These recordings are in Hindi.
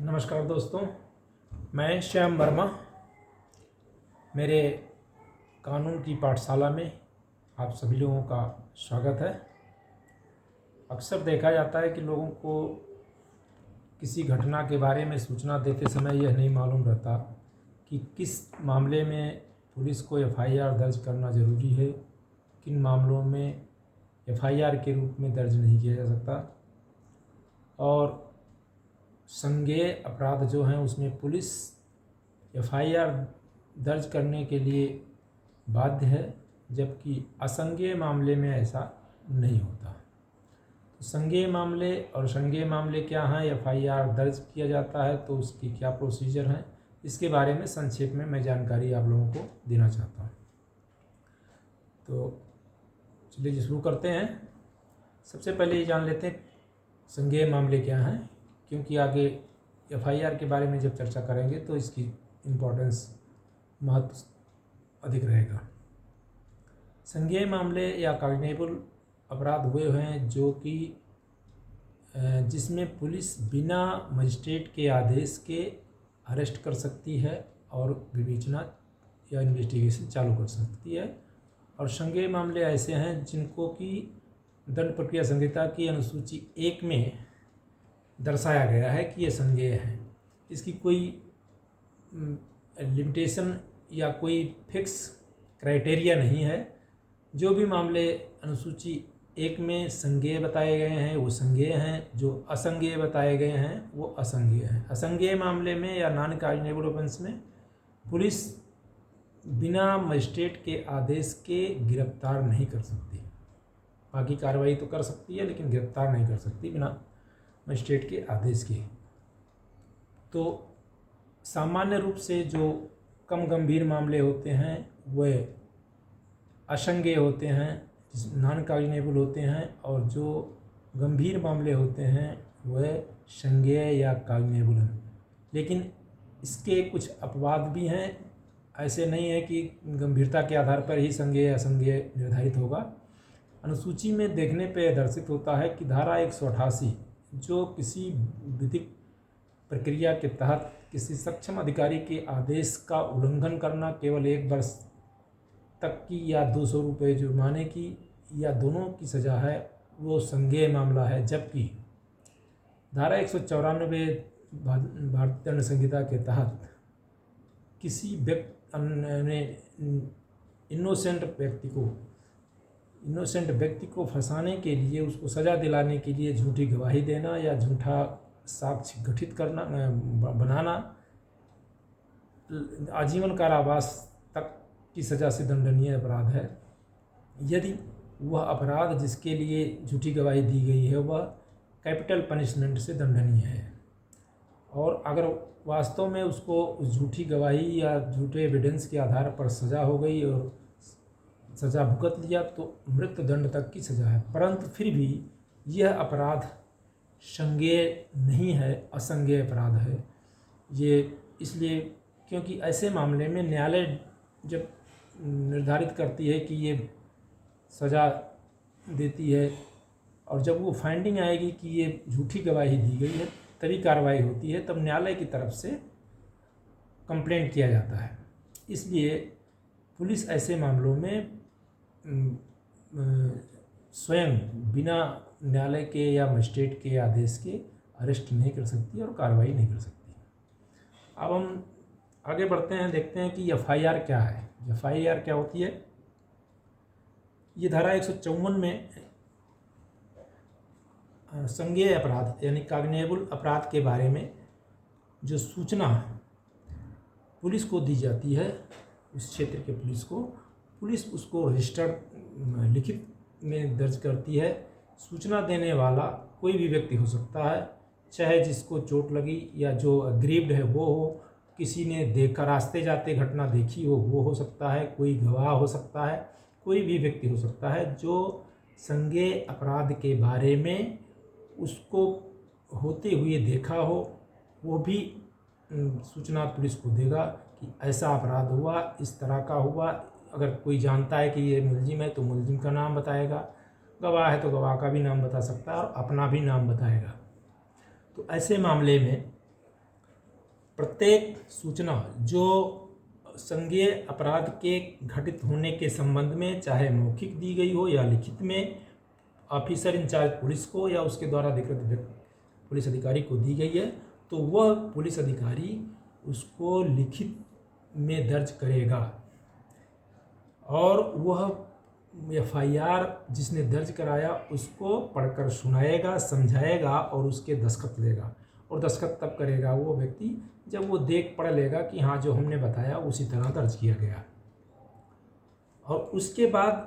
नमस्कार दोस्तों, मैं श्याम वर्मा। मेरे कानून की पाठशाला में आप सभी लोगों का स्वागत है। अक्सर देखा जाता है कि लोगों को किसी घटना के बारे में सूचना देते समय यह नहीं मालूम रहता कि किस मामले में पुलिस को एफआईआर दर्ज करना ज़रूरी है, किन मामलों में एफआईआर के रूप में दर्ज नहीं किया जा सकता। और संज्ञेय अपराध जो हैं उसमें पुलिस एफआईआर दर्ज करने के लिए बाध्य है, जबकि असंज्ञेय मामले में ऐसा नहीं होता। तो संज्ञेय मामले और संज्ञेय मामले क्या हैं, एफआईआर दर्ज किया जाता है तो उसकी क्या प्रोसीजर है, इसके बारे में संक्षेप में मैं जानकारी आप लोगों को देना चाहता हूँ। तो चलिए शुरू करते हैं। सबसे पहले ये जान लेते हैं संज्ञेय मामले क्या हैं, क्योंकि आगे एफआईआर के बारे में जब चर्चा करेंगे तो इसकी इम्पोर्टेंस महत्व अधिक रहेगा। संज्ञेय मामले या कॉग्निजेबल अपराध हुए हैं जो कि जिसमें पुलिस बिना मजिस्ट्रेट के आदेश के अरेस्ट कर सकती है और विवेचना या इन्वेस्टिगेशन चालू कर सकती है। और संज्ञेय मामले ऐसे हैं जिनको कि दंड प्रक्रिया संहिता की अनुसूची 1 में दर्शाया गया है कि ये संज्ञेय है। इसकी कोई लिमिटेशन या कोई फिक्स क्राइटेरिया नहीं है। जो भी मामले अनुसूची 1 में संज्ञेय बताए गए हैं वो संज्ञेय हैं, जो असंज्ञेय बताए गए हैं वो असंज्ञेय हैं। असंज्ञेय मामले में या नॉन कॉग्निजेबल ऑफेंस में पुलिस बिना मजिस्ट्रेट के आदेश के गिरफ्तार नहीं कर सकती। बाकी कार्रवाई तो कर सकती है लेकिन गिरफ्तार नहीं कर सकती बिना मजिस्ट्रेट के आदेश के। तो सामान्य रूप से जो कम गंभीर मामले होते हैं वह असंज्ञेय होते हैं, नॉन कॉग्निजेबल होते हैं, और जो गंभीर मामले होते हैं वह संज्ञेय या कॉग्निजेबल हैं। लेकिन इसके कुछ अपवाद भी हैं। ऐसे नहीं है कि गंभीरता के आधार पर ही संज्ञेय या असंज्ञेय निर्धारित होगा। अनुसूची में देखने पर दर्शित होता है कि धारा 188 जो किसी विधिक प्रक्रिया के तहत किसी सक्षम अधिकारी के आदेश का उल्लंघन करना केवल 1 वर्ष तक की या 200 रुपये जुर्माने की या दोनों की सज़ा है, वो संज्ञेय मामला है। जबकि धारा 194 भारतीय दंड संहिता के तहत किसी इनोसेंट व्यक्ति को फंसाने के लिए, उसको सज़ा दिलाने के लिए झूठी गवाही देना या झूठा साक्ष्य गठित करना बनाना आजीवन कारावास तक की सज़ा से दंडनीय अपराध है, यदि वह अपराध जिसके लिए झूठी गवाही दी गई है वह कैपिटल पनिशमेंट से दंडनीय है। और अगर वास्तव में उसको उस झूठी गवाही या झूठे एविडेंस के आधार पर सज़ा हो गई और सज़ा भुगत लिया तो मृत्यु दंड तक की सज़ा है, परंतु फिर भी यह अपराध संज्ञेय नहीं है, असंज्ञेय अपराध है। ये इसलिए क्योंकि ऐसे मामले में न्यायालय जब निर्धारित करती है कि ये सज़ा देती है और जब वो फाइंडिंग आएगी कि ये झूठी गवाही दी गई है तभी कार्रवाई होती है, तब न्यायालय की तरफ से कंप्लेंट किया जाता है। इसलिए पुलिस ऐसे मामलों में स्वयं बिना न्यायालय के या मजिस्ट्रेट के आदेश के अरेस्ट नहीं कर सकती और कार्रवाई नहीं कर सकती। अब हम आगे बढ़ते हैं, देखते हैं कि एफआईआर क्या है। एफआईआर क्या होती है? ये धारा 154 में संज्ञेय अपराध यानी कॉग्निजेबल अपराध के बारे में जो सूचना पुलिस को दी जाती है, उस क्षेत्र के पुलिस उसको रजिस्टर्ड लिखित में दर्ज करती है। सूचना देने वाला कोई भी व्यक्ति हो सकता है, चाहे जिसको चोट लगी या जो अग्रीव्ड है वो हो, किसी ने देखा रास्ते जाते घटना देखी हो वो हो सकता है, कोई गवाह हो सकता है, कोई भी व्यक्ति हो सकता है जो संज्ञेय अपराध के बारे में उसको होते हुए देखा हो, वो भी सूचना पुलिस को देगा कि ऐसा अपराध हुआ, इस तरह का हुआ। अगर कोई जानता है कि ये मुलजिम है तो मुलजिम का नाम बताएगा, गवाह है तो गवाह का भी नाम बता सकता है और अपना भी नाम बताएगा। तो ऐसे मामले में प्रत्येक सूचना जो संज्ञेय अपराध के घटित होने के संबंध में चाहे मौखिक दी गई हो या लिखित में ऑफिसर इंचार्ज पुलिस को या उसके द्वारा अधिकृत पुलिस अधिकारी को दी गई है, तो वह पुलिस अधिकारी उसको लिखित में दर्ज करेगा और वह एफआईआर जिसने दर्ज कराया उसको पढ़कर सुनाएगा, समझाएगा और उसके दस्तखत लेगा। और दस्तखत तब करेगा वो व्यक्ति जब वो देख पढ़ लेगा कि हाँ, जो हमने बताया उसी तरह दर्ज किया गया। और उसके बाद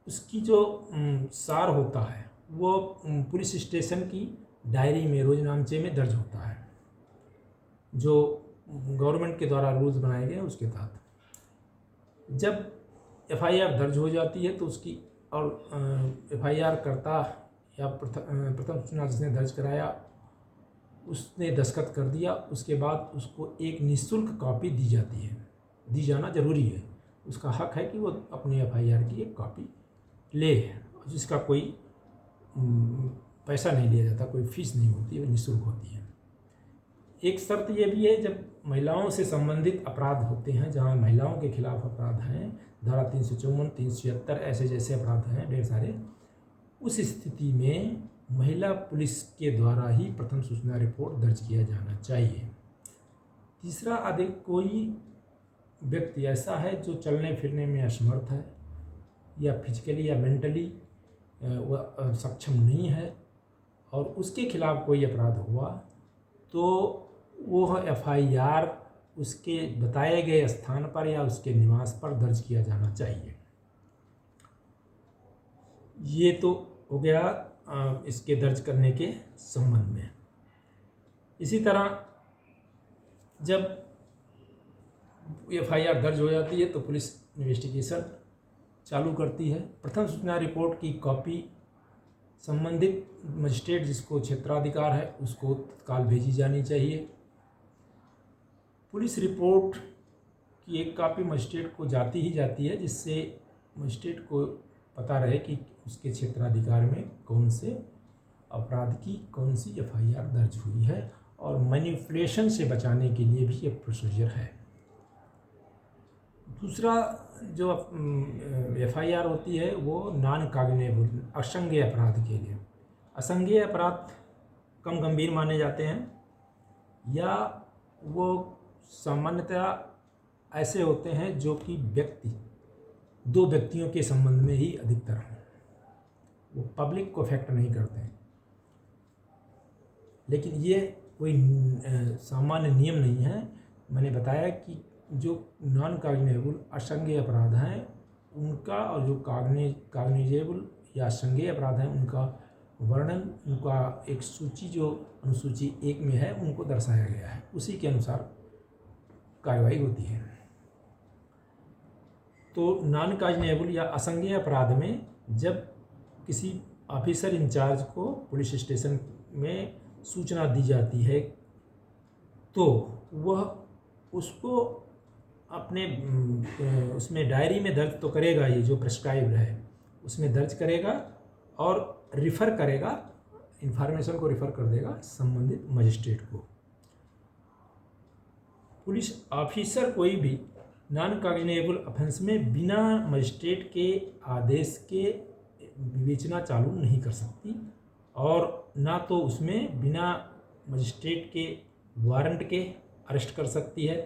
उसकी जो सार होता है वो पुलिस स्टेशन की डायरी में, रोजनामचे में दर्ज होता है, जो गवर्नमेंट के द्वारा रूल्स बनाए गए उसके तहत। जब एफआईआर दर्ज हो जाती है तो उसकी और एफआईआर करता या प्रथम सूचना जिसने दर्ज कराया उसने दस्तखत कर दिया, उसके बाद उसको एक निःशुल्क कॉपी दी जाती है। दी जाना जरूरी है, उसका हक है कि वो अपनी एफआईआर की एक कॉपी ले, जिसका कोई पैसा नहीं लिया जाता, कोई फीस नहीं होती है, निःशुल्क होती है। एक शर्त ये भी है, जब महिलाओं से संबंधित अपराध होते हैं, जहाँ महिलाओं के खिलाफ अपराध हैं, धारा 354, 376 ऐसे जैसे अपराध हैं ढेर सारे, उस स्थिति में महिला पुलिस के द्वारा ही प्रथम सूचना रिपोर्ट दर्ज किया जाना चाहिए। तीसरा, अधिक कोई व्यक्ति ऐसा है जो चलने फिरने में असमर्थ है या फिजिकली या मेंटली वह सक्षम नहीं है और उसके खिलाफ कोई अपराध हुआ तो वह एफआईआर उसके बताए गए स्थान पर या उसके निवास पर दर्ज किया जाना चाहिए। ये तो हो गया इसके दर्ज करने के संबंध में। इसी तरह जब एफआईआर दर्ज हो जाती है तो पुलिस इन्वेस्टिगेशन चालू करती है। प्रथम सूचना रिपोर्ट की कॉपी संबंधित मजिस्ट्रेट जिसको क्षेत्राधिकार है उसको तत्काल भेजी जानी चाहिए। पुलिस रिपोर्ट की एक कॉपी मजिस्ट्रेट को जाती ही जाती है, जिससे मजिस्ट्रेट को पता रहे कि उसके क्षेत्राधिकार में कौन से अपराध की कौन सी एफआईआर दर्ज हुई है, और मैनिपुलेशन से बचाने के लिए भी एक प्रोसीजर है। दूसरा जो एफआईआर होती है वो नॉन कॉग्निजेबल असंज्ञेय अपराध के लिए। असंज्ञेय अपराध कम गंभीर माने जाते हैं या वो सामान्यतः ऐसे होते हैं जो कि दो व्यक्तियों के संबंध में ही अधिकतर हों, वो पब्लिक को अफेक्ट नहीं करते हैं। लेकिन ये कोई सामान्य नियम नहीं है। मैंने बताया कि जो नॉन कॉग्निजेबल असंज्ञेय अपराध हैं उनका और जो कॉग्निजेबल या संज्ञेय अपराध हैं उनका वर्णन, उनका एक सूची जो अनुसूची 1 में है उनको दर्शाया गया है, उसी के अनुसार कार्रवाई होती है। तो नॉन कॉग्निजेबल या असंज्ञेय अपराध में जब किसी ऑफिसर इंचार्ज को पुलिस स्टेशन में सूचना दी जाती है तो वह उसको अपने उसमें डायरी में दर्ज तो करेगा, ये जो प्रिस्क्राइब्ड है उसमें दर्ज करेगा और रिफ़र करेगा, इन्फॉर्मेशन को रिफ़र कर देगा संबंधित मजिस्ट्रेट को। पुलिस ऑफिसर कोई भी नॉन कॉग्निजेबल ऑफेंस में बिना मजिस्ट्रेट के आदेश के विवेचना चालू नहीं कर सकती और ना तो उसमें बिना मजिस्ट्रेट के वारंट के अरेस्ट कर सकती है।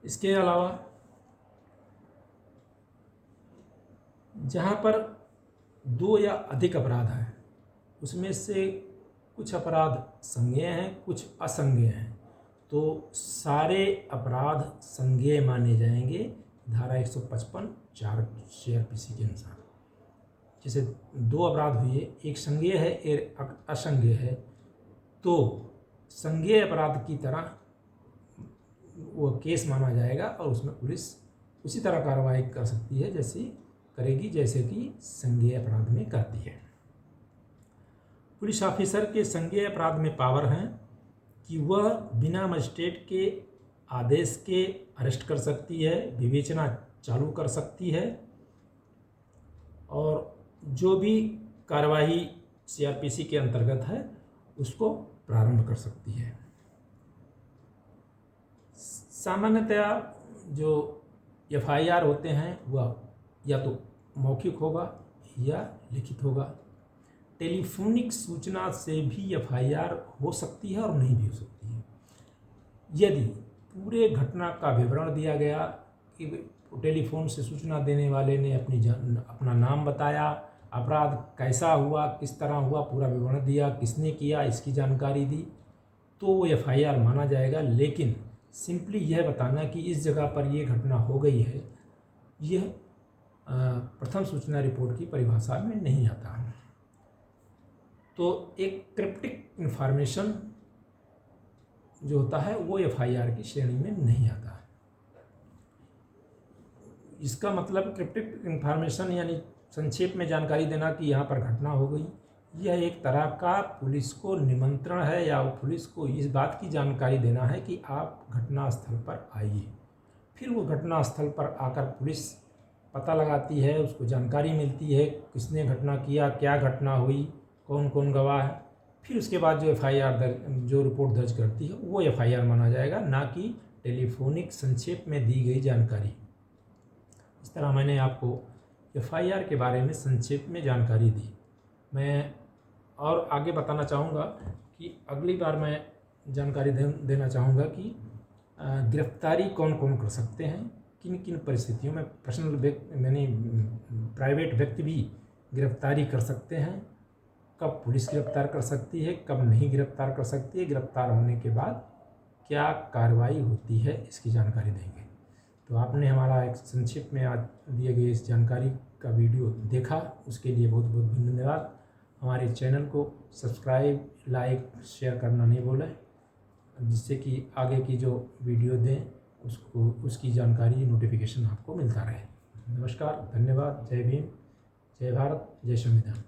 इसके अलावा जहाँ पर 2 या अधिक अपराध हैं उसमें से कुछ अपराध संज्ञेय हैं, कुछ असंज्ञेय हैं, तो सारे अपराध संज्ञेय माने जाएंगे धारा 155 4 सीआरपीसी के अनुसार। जैसे 2 अपराध हुए, एक संज्ञेय है एक असंज्ञेय है, तो संज्ञेय अपराध की तरह वो केस माना जाएगा और उसमें पुलिस उसी तरह कार्रवाई कर सकती है जैसे कि संज्ञेय अपराध में करती है। पुलिस ऑफिसर के संज्ञेय अपराध में पावर है कि वह बिना मजिस्ट्रेट के आदेश के अरेस्ट कर सकती है, विवेचना चालू कर सकती है और जो भी कार्यवाही सीआरपीसी के अंतर्गत है उसको प्रारंभ कर सकती है। सामान्यतया जो एफआईआर होते हैं वह या तो मौखिक होगा या लिखित होगा। टेलीफोनिक सूचना से भी एफआईआर हो सकती है और नहीं भी हो सकती है। यदि पूरे घटना का विवरण दिया गया कि टेलीफोन से सूचना देने वाले ने अपना नाम बताया, अपराध कैसा हुआ, किस तरह हुआ, पूरा विवरण दिया, किसने किया, इसकी जानकारी दी, तो वो एफआईआर माना जाएगा। लेकिन सिंपली यह बताना कि इस जगह पर ये घटना हो गई है, यह प्रथम सूचना रिपोर्ट की परिभाषा में नहीं आता। तो एक क्रिप्टिक इन्फॉर्मेशन जो होता है वो एफआईआर की श्रेणी में नहीं आता। इसका मतलब क्रिप्टिक इन्फॉर्मेशन यानी संक्षेप में जानकारी देना कि यहाँ पर घटना हो गई, यह एक तरह का पुलिस को निमंत्रण है या पुलिस को इस बात की जानकारी देना है कि आप घटनास्थल पर आइए। फिर वो घटनास्थल पर आकर पुलिस पता लगाती है, उसको जानकारी मिलती है किसने घटना किया, क्या घटना हुई, कौन कौन गवाह है। फिर उसके बाद जो जो रिपोर्ट दर्ज करती है वो एफआईआर माना जाएगा, ना कि टेलीफोनिक संक्षेप में दी गई जानकारी। इस तरह मैंने आपको एफआईआर के बारे में संक्षेप में जानकारी दी। मैं और आगे बताना चाहूँगा कि अगली बार मैं जानकारी देना चाहूँगा कि गिरफ्तारी कौन कौन कर सकते हैं, किन किन परिस्थितियों में प्राइवेट व्यक्ति भी गिरफ्तारी कर सकते हैं, कब पुलिस गिरफ्तार कर सकती है, कब नहीं गिरफ्तार कर सकती है, गिरफ्तार होने के बाद क्या कार्रवाई होती है, इसकी जानकारी देंगे। तो आपने हमारा एक संक्षिप्त में आज दिए गए इस जानकारी का वीडियो देखा, उसके लिए बहुत बहुत धन्यवाद। हमारे चैनल को सब्सक्राइब, लाइक, शेयर करना नहीं भूलें, जिससे कि आगे की जो वीडियो दें उसकी जानकारी नोटिफिकेशन आपको मिलता रहे। नमस्कार, धन्यवाद, जय भीम, जय भारत, जय संविधान।